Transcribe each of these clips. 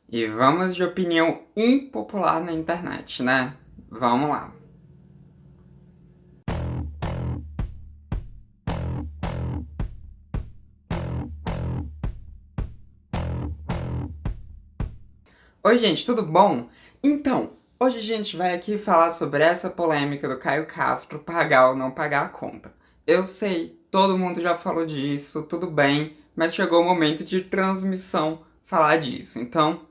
E vamos de opinião impopular na internet, né? Vamos lá. Oi, gente, tudo bom? Então, hoje a gente vai aqui falar sobre essa polêmica do Caio Castro pagar ou não pagar a conta. Eu sei, todo mundo já falou disso, tudo bem, mas chegou o momento de transmissão falar disso. Então,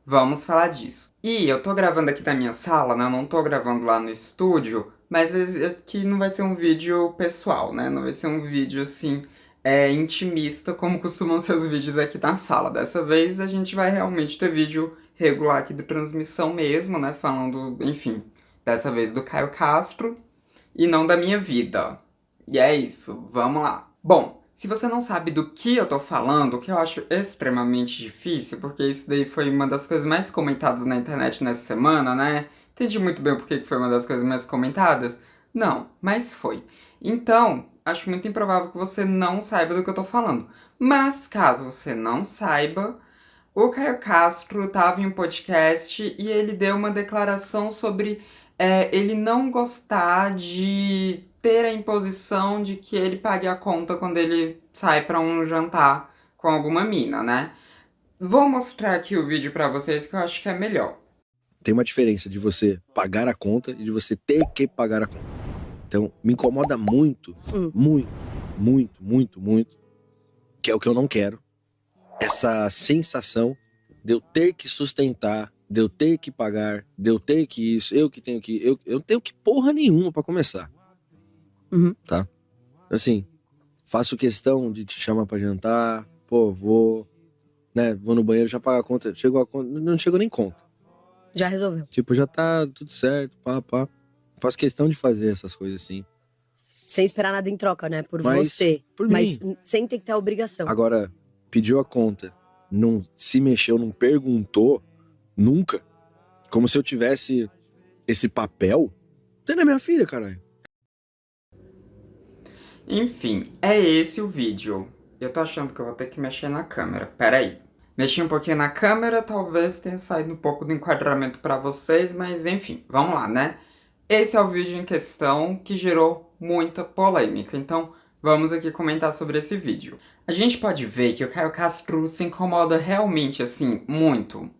vamos falar disso. E eu tô gravando aqui na minha sala, né? Eu não tô gravando lá no estúdio, mas aqui não vai ser um vídeo pessoal, né? Não vai ser um vídeo assim, intimista, como costumam ser os vídeos aqui na sala. Dessa vez a gente vai realmente ter vídeo regular aqui do transmissão mesmo, né? Falando, enfim, dessa vez do Caio Castro e não da minha vida. E é isso, vamos lá. Bom, se você não sabe do que eu tô falando, o que eu acho extremamente difícil, porque isso daí foi uma das coisas mais comentadas na internet nessa semana, né? Entendi muito bem por que foi uma das coisas mais comentadas? Não, mas foi. Então, acho muito improvável que você não saiba do que eu tô falando. Mas caso você não saiba, o Caio Castro estava em um podcast e ele deu uma declaração sobre ele não gostar de ter a imposição de que ele pague a conta quando ele sai para um jantar com alguma mina, né? Vou mostrar aqui o vídeo para vocês que eu acho que é melhor. Tem uma diferença de você pagar a conta e de você ter que pagar a conta. Então, me incomoda muito, muito, que é o que eu não quero, essa sensação de eu ter que sustentar, de eu ter que pagar, de eu ter que isso, eu que tenho que... Eu não tenho que porra nenhuma pra começar, tá? Assim, faço questão de te chamar pra jantar, pô, vou no banheiro, já pago a conta, chegou a conta, não chegou nem conta. Já resolveu. Tipo, já tá tudo certo, pá. Faço questão de fazer essas coisas assim. Sem esperar nada em troca, né? Por Mas, você. por Mas mim. sem ter que ter a obrigação. Agora, pediu a conta, não se mexeu, não perguntou, nunca. Como se eu tivesse esse papel. Tem na minha filha, caralho. Enfim, é esse o vídeo. Eu tô achando que eu vou ter que mexer na câmera. Pera aí. Mexi um pouquinho na câmera, talvez tenha saído um pouco do enquadramento para vocês, mas enfim, vamos lá, né? Esse é o vídeo em questão que gerou muita polêmica, então vamos aqui comentar sobre esse vídeo. A gente pode ver que o Caio Castro se incomoda realmente, assim, muito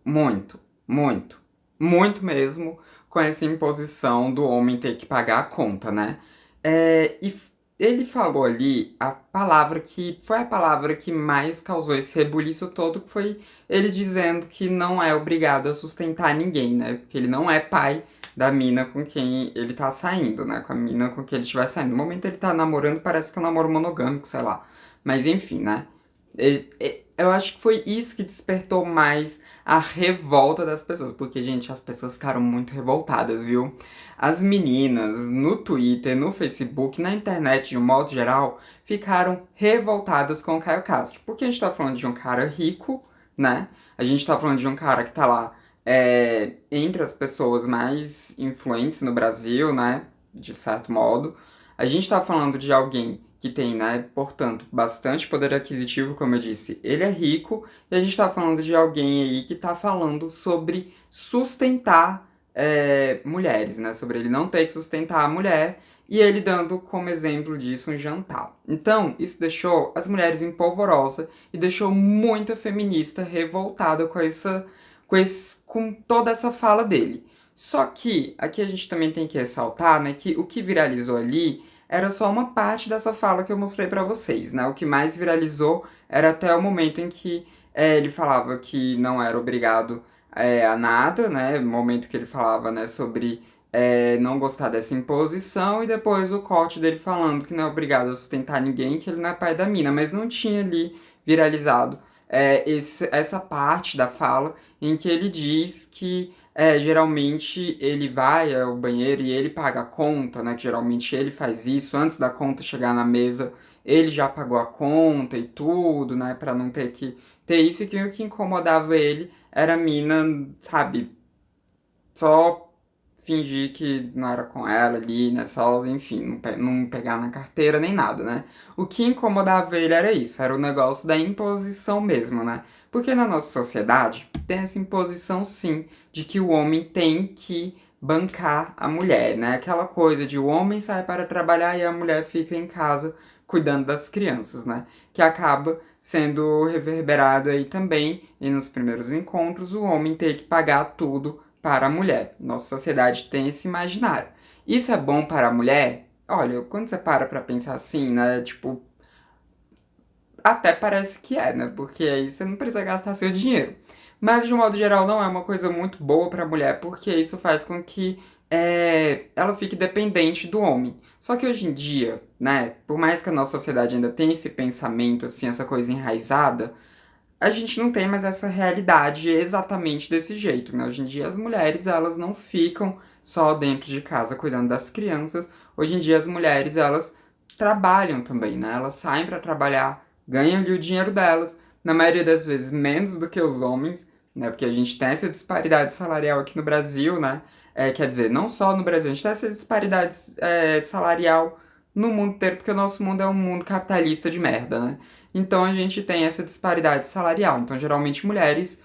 mesmo com essa imposição do homem ter que pagar a conta, né? E ele falou ali a palavra que foi a palavra que mais causou esse rebuliço todo, que foi ele dizendo que não é obrigado a sustentar ninguém, né? Porque ele não é pai da mina com quem ele tá saindo, né? Com a mina com quem ele estiver saindo. No momento ele tá namorando, parece que é um namoro monogâmico, sei lá. Mas enfim, né? Eu acho que foi isso que despertou mais a revolta das pessoas. Porque, gente, as pessoas ficaram muito revoltadas, viu? As meninas no Twitter, no Facebook, na internet de um modo geral, ficaram revoltadas com o Caio Castro. Porque a gente tá falando de um cara rico, né? A gente tá falando de um cara que tá lá entre as pessoas mais influentes no Brasil, né? De certo modo. A gente tá falando de alguém que tem, né, portanto, bastante poder aquisitivo, como eu disse, ele é rico, e a gente tá falando de alguém aí que tá falando sobre sustentar mulheres, né? Sobre ele não ter que sustentar a mulher, e ele dando como exemplo disso um jantar. Então, isso deixou as mulheres em polvorosa e deixou muita feminista revoltada com toda essa fala dele. Só que aqui a gente também tem que ressaltar, né, que o que viralizou ali era só uma parte dessa fala que eu mostrei pra vocês, né? O que mais viralizou era até o momento em que ele falava que não era obrigado a nada, né? O momento que ele falava, né, sobre não gostar dessa imposição, e depois o corte dele falando que não é obrigado a sustentar ninguém, que ele não é pai da mina, mas não tinha ali viralizado essa parte da fala em que ele diz que geralmente ele vai ao banheiro e ele paga a conta, né? Que geralmente ele faz isso antes da conta chegar na mesa, ele já pagou a conta e tudo, né? Pra não ter que ter isso, e que o que incomodava ele era a mina, sabe? Só fingir que não era com ela ali, né? Só, enfim, não pegar na carteira nem nada, né? O que incomodava ele era isso, era o negócio da imposição mesmo, né? Porque na nossa sociedade tem essa imposição, sim, de que o homem tem que bancar a mulher, né? Aquela coisa de o homem sai para trabalhar e a mulher fica em casa cuidando das crianças, né? Que acaba sendo reverberado aí também, e nos primeiros encontros, o homem ter que pagar tudo para a mulher. Nossa sociedade tem esse imaginário. Isso é bom para a mulher? Olha, quando você para pensar assim, né? Tipo, até parece que é, né? Porque aí você não precisa gastar seu dinheiro. Mas, de um modo geral, não é uma coisa muito boa para a mulher, porque isso faz com que ela fique dependente do homem. Só que hoje em dia, né? Por mais que a nossa sociedade ainda tenha esse pensamento, assim, essa coisa enraizada, a gente não tem mais essa realidade exatamente desse jeito, né? Hoje em dia as mulheres, elas não ficam só dentro de casa cuidando das crianças. Hoje em dia as mulheres, elas trabalham também, né? Elas saem para trabalhar, ganham ali o dinheiro delas, na maioria das vezes menos do que os homens, né? Porque a gente tem essa disparidade salarial aqui no Brasil, né? Quer dizer, não só no Brasil, a gente tem essa disparidade salarial no mundo inteiro, porque o nosso mundo é um mundo capitalista de merda, né? Então a gente tem essa disparidade salarial. Então, geralmente, mulheres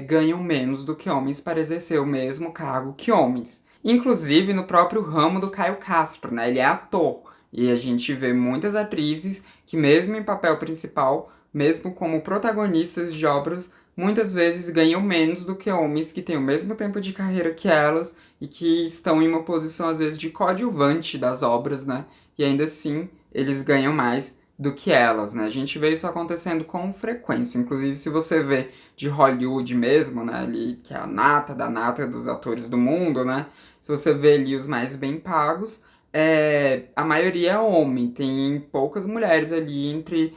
ganham menos do que homens para exercer o mesmo cargo que homens. Inclusive no próprio ramo do Caio Castro, né? Ele é ator. E a gente vê muitas atrizes que, mesmo em papel principal, mesmo como protagonistas de obras, muitas vezes ganham menos do que homens que têm o mesmo tempo de carreira que elas e que estão em uma posição, às vezes, de coadjuvante das obras, né? E ainda assim, eles ganham mais do que elas, né? A gente vê isso acontecendo com frequência. Inclusive, se você vê de Hollywood mesmo, né? Ali, que é a nata da nata dos atores do mundo, né? Se você vê ali os mais bem pagos, a maioria é homem. Tem poucas mulheres ali entre,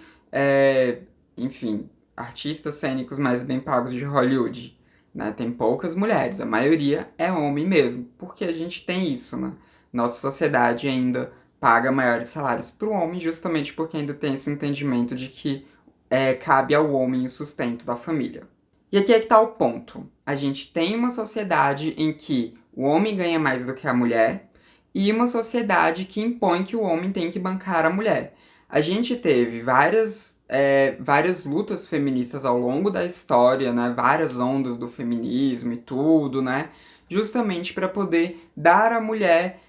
enfim, artistas cênicos mais bem pagos de Hollywood. Né? Tem poucas mulheres, a maioria é homem mesmo, porque a gente tem isso, né? Nossa sociedade ainda paga maiores salários para o homem, justamente porque ainda tem esse entendimento de que cabe ao homem o sustento da família. E aqui é que está o ponto. A gente tem uma sociedade em que o homem ganha mais do que a mulher e uma sociedade que impõe que o homem tem que bancar a mulher. A gente teve várias lutas feministas ao longo da história, né? Várias ondas do feminismo e tudo, né? Justamente para poder dar à mulher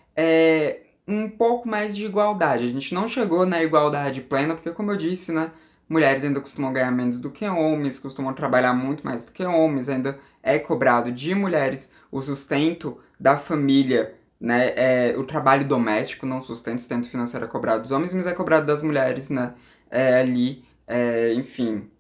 um pouco mais de igualdade. A gente não chegou na igualdade plena, porque, como eu disse, né, mulheres ainda costumam ganhar menos do que homens, costumam trabalhar muito mais do que homens, ainda é cobrado de mulheres o sustento da família, né, o trabalho doméstico, não sustento financeiro é cobrado dos homens, mas é cobrado das mulheres, né, ali, enfim,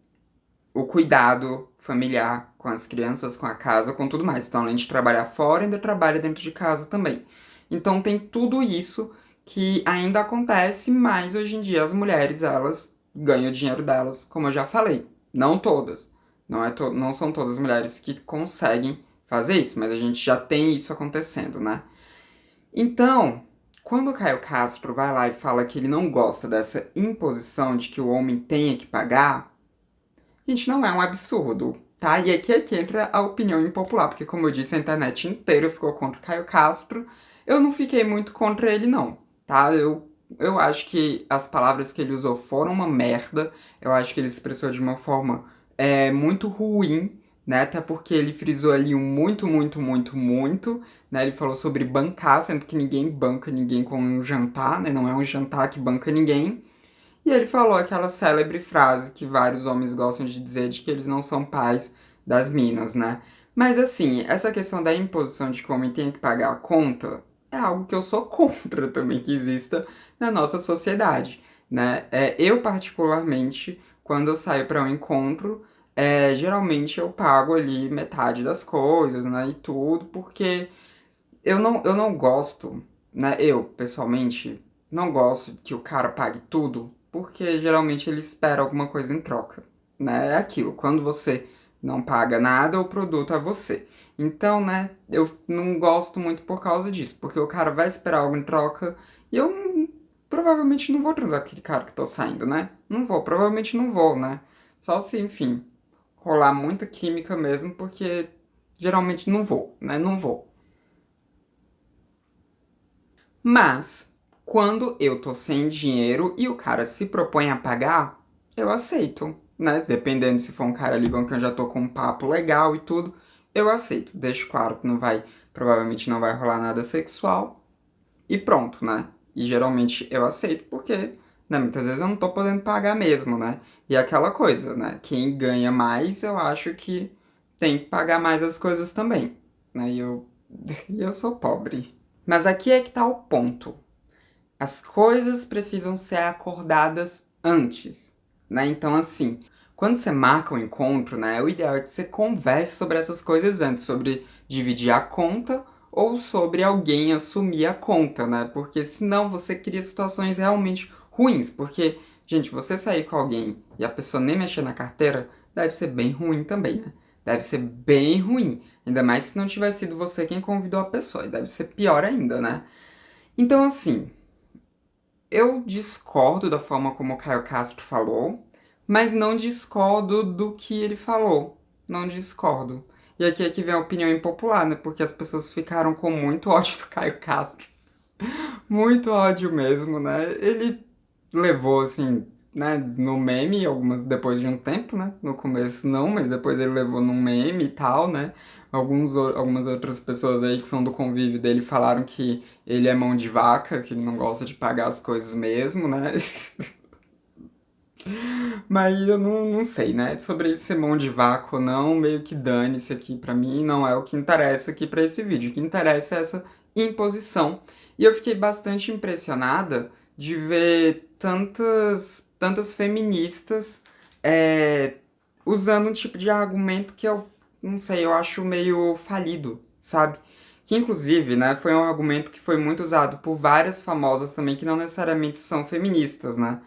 o cuidado familiar com as crianças, com a casa, com tudo mais. Então, além de trabalhar fora, ainda trabalha dentro de casa também. Então, tem tudo isso que ainda acontece, mas hoje em dia as mulheres, elas ganham o dinheiro delas, como eu já falei. Não todas. Não são todas as mulheres que conseguem fazer isso, mas a gente já tem isso acontecendo, né? Então, quando o Caio Castro vai lá e fala que ele não gosta dessa imposição de que o homem tenha que pagar, gente, não é um absurdo, tá? E aqui é que entra a opinião impopular, porque como eu disse, a internet inteira ficou contra o Caio Castro. Eu não fiquei muito contra ele, não, tá? Eu acho que as palavras que ele usou foram uma merda. Eu acho que ele se expressou de uma forma muito ruim, né? Até porque ele frisou ali um muito, muito, muito, muito, né? Ele falou sobre bancar, sendo que ninguém banca ninguém com um jantar, né? Não é um jantar que banca ninguém. E ele falou aquela célebre frase que vários homens gostam de dizer de que eles não são pais das minas, né? Mas assim, essa questão da imposição de que o homem tem que pagar a conta é algo que eu sou contra também que exista na nossa sociedade, né? Eu particularmente, quando eu saio para um encontro, geralmente eu pago ali metade das coisas, né? E tudo, porque eu não gosto, né? Eu, pessoalmente, não gosto que o cara pague tudo, porque geralmente ele espera alguma coisa em troca, né? É aquilo, quando você não paga nada, o produto é você. Então, né, eu não gosto muito por causa disso, porque o cara vai esperar algo em troca e provavelmente não vou transar com aquele cara que tô saindo, né? Não vou, provavelmente não vou, né? Só se, enfim, rolar muita química mesmo, porque geralmente não vou, né? Não vou. Mas, quando eu tô sem dinheiro e o cara se propõe a pagar, eu aceito, né? Dependendo se for um cara ali com quem eu já tô com um papo legal e tudo, eu aceito. Deixo claro que provavelmente não vai rolar nada sexual e pronto, né? E geralmente eu aceito porque, né, muitas vezes eu não tô podendo pagar mesmo, né? E aquela coisa, né? Quem ganha mais, eu acho que tem que pagar mais as coisas também, né? E eu sou pobre. Mas aqui é que tá o ponto. As coisas precisam ser acordadas antes, né? Então, assim, quando você marca um encontro, né, o ideal é que você converse sobre essas coisas antes, sobre dividir a conta ou sobre alguém assumir a conta, né? Porque senão você cria situações realmente ruins, porque, gente, você sair com alguém e a pessoa nem mexer na carteira, deve ser bem ruim também, né? Deve ser bem ruim, ainda mais se não tiver sido você quem convidou a pessoa, e deve ser pior ainda, né? Então, assim, eu discordo da forma como o Caio Castro falou, mas não discordo do que ele falou. Não discordo. E aqui é que vem a opinião impopular, né? Porque as pessoas ficaram com muito ódio do Caio Castro. Muito ódio mesmo, né? Ele levou, assim, né, no meme, depois de um tempo, né? No começo não, mas depois ele levou num meme e tal, né? Algumas outras pessoas aí que são do convívio dele falaram que ele é mão de vaca, que ele não gosta de pagar as coisas mesmo, né? Mas eu não sei, né? Sobre ser mão de vaca ou não, meio que dane-se aqui pra mim, não é o que interessa aqui pra esse vídeo. O que interessa é essa imposição. E eu fiquei bastante impressionada de ver tantas feministas usando um tipo de argumento que eu não sei, eu acho meio falido, sabe? Que inclusive, né, foi um argumento que foi muito usado por várias famosas também que não necessariamente são feministas, né?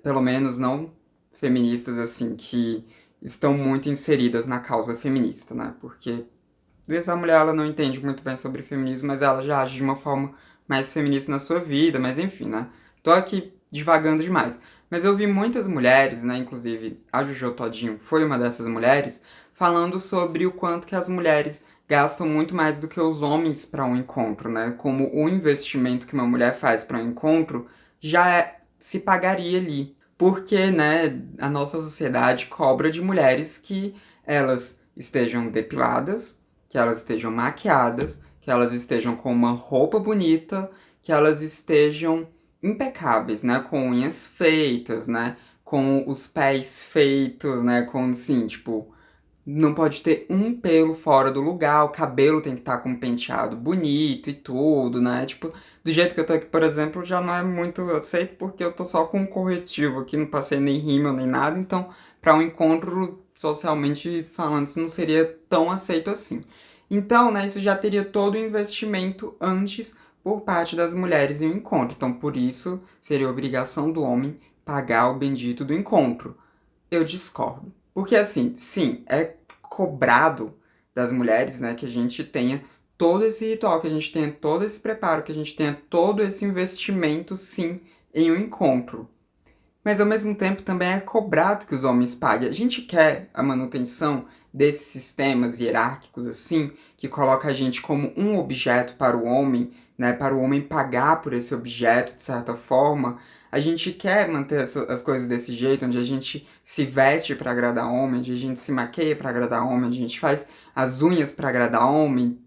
Pelo menos não feministas assim que estão muito inseridas na causa feminista, né? Porque às vezes a mulher ela não entende muito bem sobre feminismo, mas ela já age de uma forma mais feminista na sua vida, mas enfim, né? Tô aqui divagando demais. Mas eu vi muitas mulheres, né, inclusive a Jojo Todinho foi uma dessas mulheres, falando sobre o quanto que as mulheres gastam muito mais do que os homens para um encontro, né? Como o investimento que uma mulher faz para um encontro se pagaria ali. Porque, né, a nossa sociedade cobra de mulheres que elas estejam depiladas, que elas estejam maquiadas, que elas estejam com uma roupa bonita, que elas estejam impecáveis, né, com unhas feitas, né, com os pés feitos, né, com, sim, tipo, não pode ter um pelo fora do lugar, o cabelo tem que estar com um penteado bonito e tudo, né? Tipo, do jeito que eu tô aqui, por exemplo, já não é muito aceito porque eu tô só com um corretivo aqui, não passei nem rímel nem nada, então para um encontro socialmente falando isso não seria tão aceito assim. Então, né, isso já teria todo o investimento antes por parte das mulheres em um encontro. Então, por isso, seria obrigação do homem pagar o bendito do encontro. Eu discordo. Porque assim, sim, é cobrado das mulheres, né, que a gente tenha todo esse ritual, que a gente tenha todo esse preparo, que a gente tenha todo esse investimento, sim, em um encontro. Mas ao mesmo tempo também é cobrado que os homens paguem. A gente quer a manutenção desses sistemas hierárquicos assim, que coloca a gente como um objeto para o homem, né, para o homem pagar por esse objeto de certa forma. A gente quer manter as coisas desse jeito, onde a gente se veste para agradar homem, onde a gente se maqueia para agradar homem, onde a gente faz as unhas para agradar homem.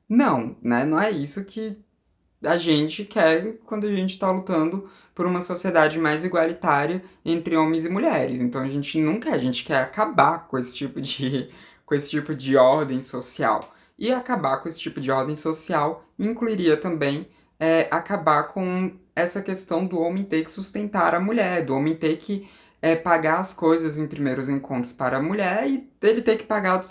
Não, né? Não é isso que a gente quer quando a gente está lutando por uma sociedade mais igualitária entre homens e mulheres. Então a gente não quer, a gente quer acabar com com esse tipo de ordem social. E acabar com esse tipo de ordem social incluiria também acabar com essa questão do homem ter que sustentar a mulher, do homem ter que pagar as coisas em primeiros encontros para a mulher e ele ter que pagar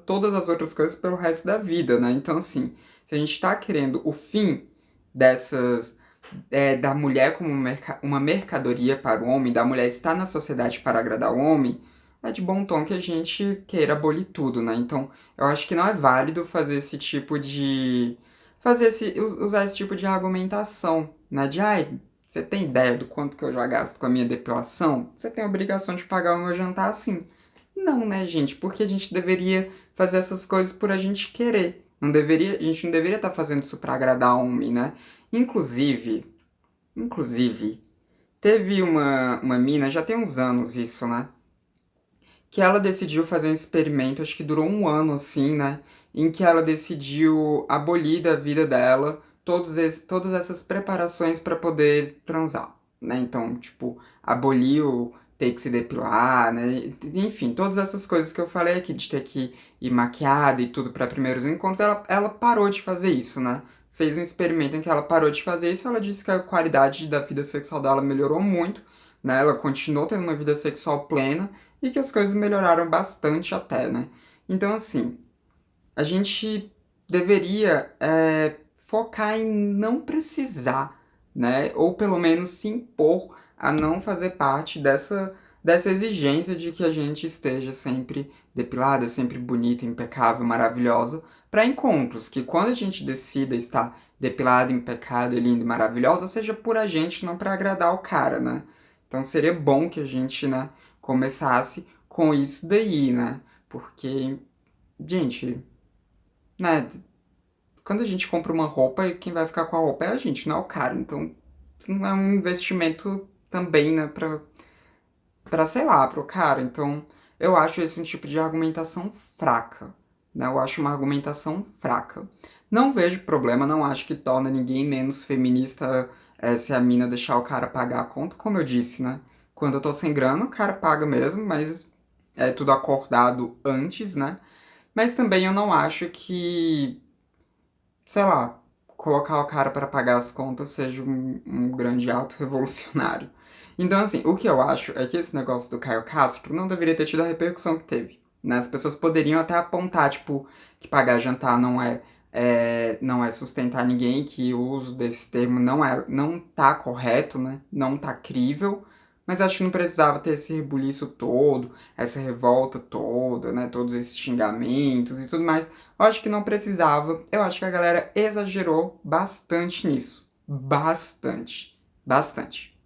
todas as outras coisas pelo resto da vida, né? Então, assim, se a gente está querendo o fim dessas da mulher como uma mercadoria para o homem, da mulher estar na sociedade para agradar o homem, é de bom tom que a gente queira abolir tudo, né? Então, eu acho que não é válido fazer esse tipo de usar esse tipo de argumentação, né? De, ai, você tem ideia do quanto que eu já gasto com a minha depilação? Você tem a obrigação de pagar o meu jantar assim. Não, né, gente? Porque a gente deveria fazer essas coisas por a gente querer. A gente não deveria estar fazendo isso para agradar homem, né? Inclusive, Teve uma mina, já tem uns anos isso, né? Que ela decidiu fazer um experimento, acho que durou um ano, assim, né? Em que ela decidiu abolir da vida dela todas essas preparações para poder transar, né? Então, tipo, aboliu ter que se depilar, né? Enfim, todas essas coisas que eu falei aqui, de ter que ir maquiada e tudo para primeiros encontros, ela parou de fazer isso, né? Fez um experimento em que ela parou de fazer isso, ela disse que a qualidade da vida sexual dela melhorou muito, né? Ela continuou tendo uma vida sexual plena, e que as coisas melhoraram bastante até, né? Então, assim, a gente deveria focar em não precisar, né? Ou pelo menos se impor a não fazer parte dessa exigência de que a gente esteja sempre depilada, sempre bonita, impecável, maravilhosa, para encontros, que quando a gente decida estar depilada, impecável, linda e maravilhosa, seja por a gente, não para agradar o cara, né? Então seria bom que a gente, né, começasse com isso daí, né? Porque, gente, né, quando a gente compra uma roupa, quem vai ficar com a roupa é a gente, não é o cara. Então, isso não é um investimento também, né, pra sei lá, pro cara. Então, eu acho esse um tipo de argumentação fraca, né? Eu acho uma argumentação fraca. Não vejo problema, não acho que torna ninguém menos feminista se a mina deixar o cara pagar a conta, como eu disse, né? Quando eu tô sem grana, o cara paga mesmo, mas é tudo acordado antes, né? Mas também eu não acho que, sei lá, colocar o cara para pagar as contas seja um grande ato revolucionário. Então, assim, o que eu acho é que esse negócio do Caio Castro não deveria ter tido a repercussão que teve. Né? As pessoas poderiam até apontar, tipo, que pagar jantar não é sustentar ninguém, que o uso desse termo não tá correto, né? Não tá crível. Mas acho que não precisava ter esse rebuliço todo, essa revolta toda, né? Todos esses xingamentos e tudo mais. Eu acho que não precisava. Eu acho que a galera exagerou bastante nisso. Bastante. Bastante.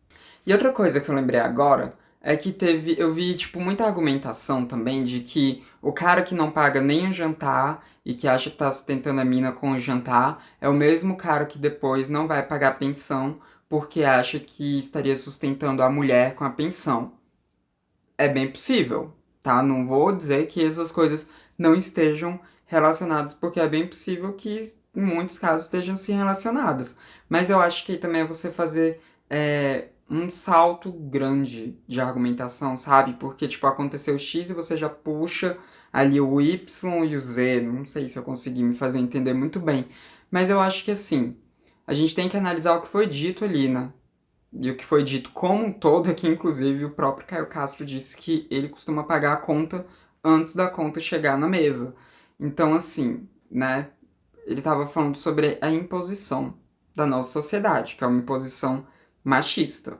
E outra coisa que eu lembrei agora é que eu vi, tipo, muita argumentação também de que o cara que não paga nem o jantar e que acha que tá sustentando a mina com o jantar é o mesmo cara que depois não vai pagar pensão porque acha que estaria sustentando a mulher com a pensão. É bem possível, tá? Não vou dizer que essas coisas não estejam relacionadas, porque é bem possível que em muitos casos estejam se relacionadas. Mas eu acho que também é você fazer um salto grande de argumentação, sabe? Porque, tipo, aconteceu X e você já puxa ali o Y e o Z. Não sei se eu consegui me fazer entender muito bem. Mas eu acho que, assim, a gente tem que analisar o que foi dito ali, né? E o que foi dito como um todo é que, inclusive, o próprio Caio Castro disse que ele costuma pagar a conta antes da conta chegar na mesa. Então, assim, né, ele estava falando sobre a imposição da nossa sociedade, que é uma imposição machista.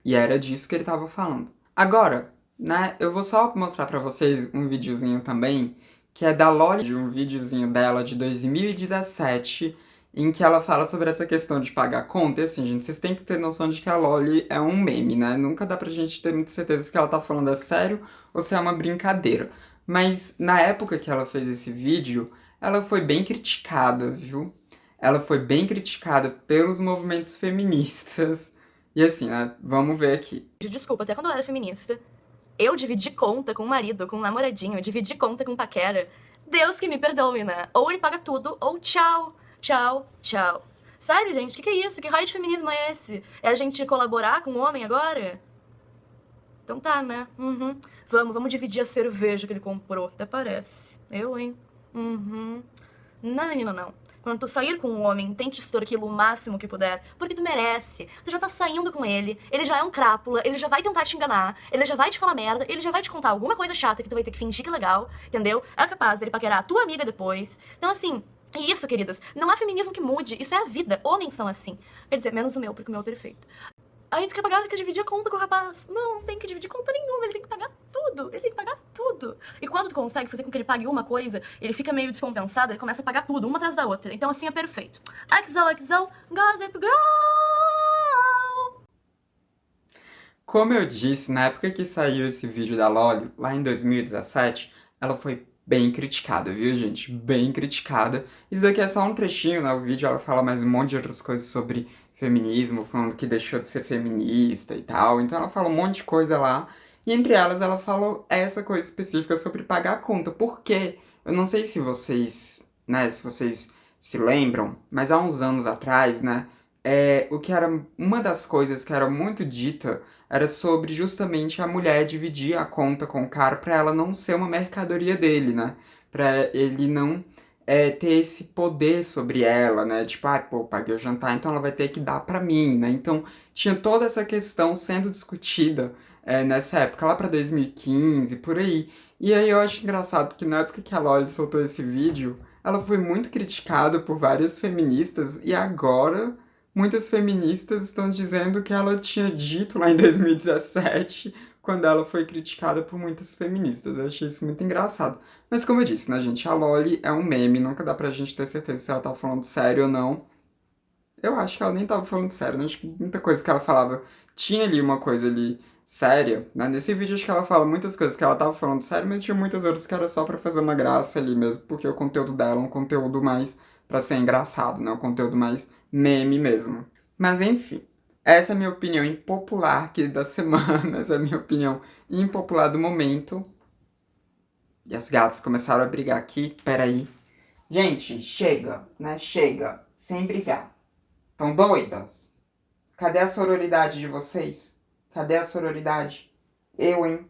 E era disso que ele estava falando. Agora, né, eu vou só mostrar pra vocês um videozinho também, que é da Loli, de um videozinho dela de 2017, em que ela fala sobre essa questão de pagar conta. E assim, gente, vocês têm que ter noção de que a Loli é um meme, né? Nunca dá pra gente ter muita certeza se o que ela tá falando é sério ou se é uma brincadeira. Mas na época que ela fez esse vídeo, ela foi bem criticada, viu? Ela foi bem criticada pelos movimentos feministas. E assim, né? Vamos ver aqui. Desculpa, até quando eu era feminista, eu dividi conta com o marido, com o namoradinho, eu dividi conta com o paquera. Deus que me perdoe, né? Ou ele paga tudo, ou tchau, tchau, tchau. Sério, gente, que é isso? Que raio de feminismo é esse? É a gente colaborar com o homem agora? Então tá, né? Uhum. Vamos dividir a cerveja que ele comprou. Até parece. Eu, hein? Uhum. Não, menina, não. Quando tu sair com um homem, tente extorquí-lo o máximo que puder, porque tu merece. Tu já tá saindo com ele já é um crápula, ele já vai tentar te enganar, ele já vai te falar merda, ele já vai te contar alguma coisa chata que tu vai ter que fingir que é legal, entendeu? É capaz dele paquerar a tua amiga depois. Então, assim, é isso, queridas. Não há feminismo que mude, isso é a vida. Homens são assim. Quer dizer, menos o meu, porque o meu é perfeito. Aí tu quer dividir a conta com o rapaz. Não tem que dividir conta nenhuma, ele tem que pagar tudo. Ele tem que pagar tudo. E quando tu consegue fazer com que ele pague uma coisa, ele fica meio descompensado, ele começa a pagar tudo, uma atrás da outra. Então assim é perfeito. XOXO, Gossip Girl! Como eu disse, na época que saiu esse vídeo da Loli, lá em 2017, ela foi bem criticada, viu, gente? Bem criticada. Isso daqui é só um trechinho, né? O vídeo ela fala mais um monte de outras coisas sobre feminismo, falando que deixou de ser feminista e tal. Então ela fala um monte de coisa lá. E entre elas ela falou essa coisa específica sobre pagar a conta. Por quê? Eu não sei se vocês, né, se vocês se lembram, mas há uns anos atrás, né, o que era uma das coisas que era muito dita era sobre justamente a mulher dividir a conta com o cara pra ela não ser uma mercadoria dele, né? Pra ele não ter esse poder sobre ela, né? Tipo, pô, paguei o jantar, então ela vai ter que dar pra mim, né? Então tinha toda essa questão sendo discutida nessa época, lá pra 2015, por aí. E aí eu acho engraçado, porque na época que a Loli soltou esse vídeo, ela foi muito criticada por várias feministas, e agora muitas feministas estão dizendo que ela tinha dito lá em 2017, quando ela foi criticada por muitas feministas. Eu achei isso muito engraçado. Mas como eu disse, né, gente, a Loli é um meme, nunca dá pra gente ter certeza se ela tá falando sério ou não. Eu acho que ela nem tava falando sério, né? Acho que muita coisa que ela falava tinha ali uma coisa ali séria, né? Nesse vídeo acho que ela fala muitas coisas que ela tava falando sério, mas tinha muitas outras que era só pra fazer uma graça ali mesmo, porque o conteúdo dela é um conteúdo mais pra ser engraçado, né? Um conteúdo mais meme mesmo. Mas enfim, essa é a minha opinião impopular aqui da semana, essa é a minha opinião impopular do momento. E as gatas começaram a brigar aqui, peraí. Gente, chega, né? Chega, sem brigar. Tão doidas? Cadê a sororidade de vocês? Cadê a sororidade? Eu, hein?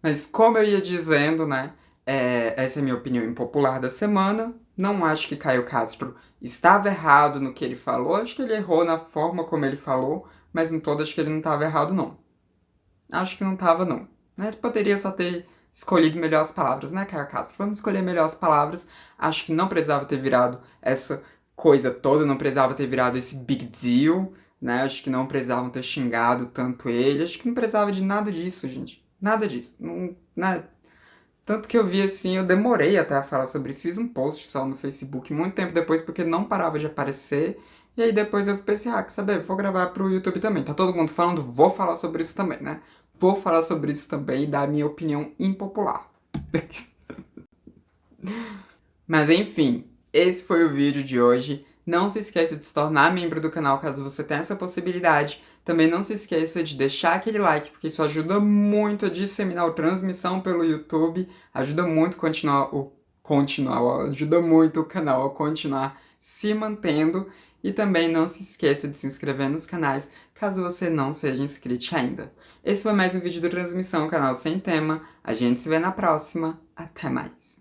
Mas como eu ia dizendo, né? Essa é a minha opinião impopular da semana. Não acho que Caio Castro estava errado no que ele falou. Acho que ele errou na forma como ele falou. Mas em todo acho que ele não estava errado, não. Acho que não estava, não. Né? Ele poderia só ter escolhido melhor as palavras, né, Caio Castro? Vamos escolher melhor as palavras. Acho que não precisava ter virado essa coisa toda, não precisava ter virado esse big deal, né? Acho que não precisavam ter xingado tanto ele. Acho que não precisava de nada disso, gente. Nada disso. Não, né? Tanto que eu vi assim, eu demorei até a falar sobre isso. Fiz um post só no Facebook muito tempo depois, porque não parava de aparecer. E aí depois eu pensei, quer saber? Vou gravar pro YouTube também. Tá todo mundo falando, vou falar sobre isso também, né? Vou falar sobre isso também e dar a minha opinião impopular. Mas enfim, esse foi o vídeo de hoje. Não se esqueça de se tornar membro do canal caso você tenha essa possibilidade. Também não se esqueça de deixar aquele like, porque isso ajuda muito a disseminar a transmissão pelo YouTube. Ajuda muito ajuda muito o canal a continuar se mantendo. E também não se esqueça de se inscrever nos canais, caso você não seja inscrito ainda. Esse foi mais um vídeo da Transmissão, canal sem tema. A gente se vê na próxima. Até mais.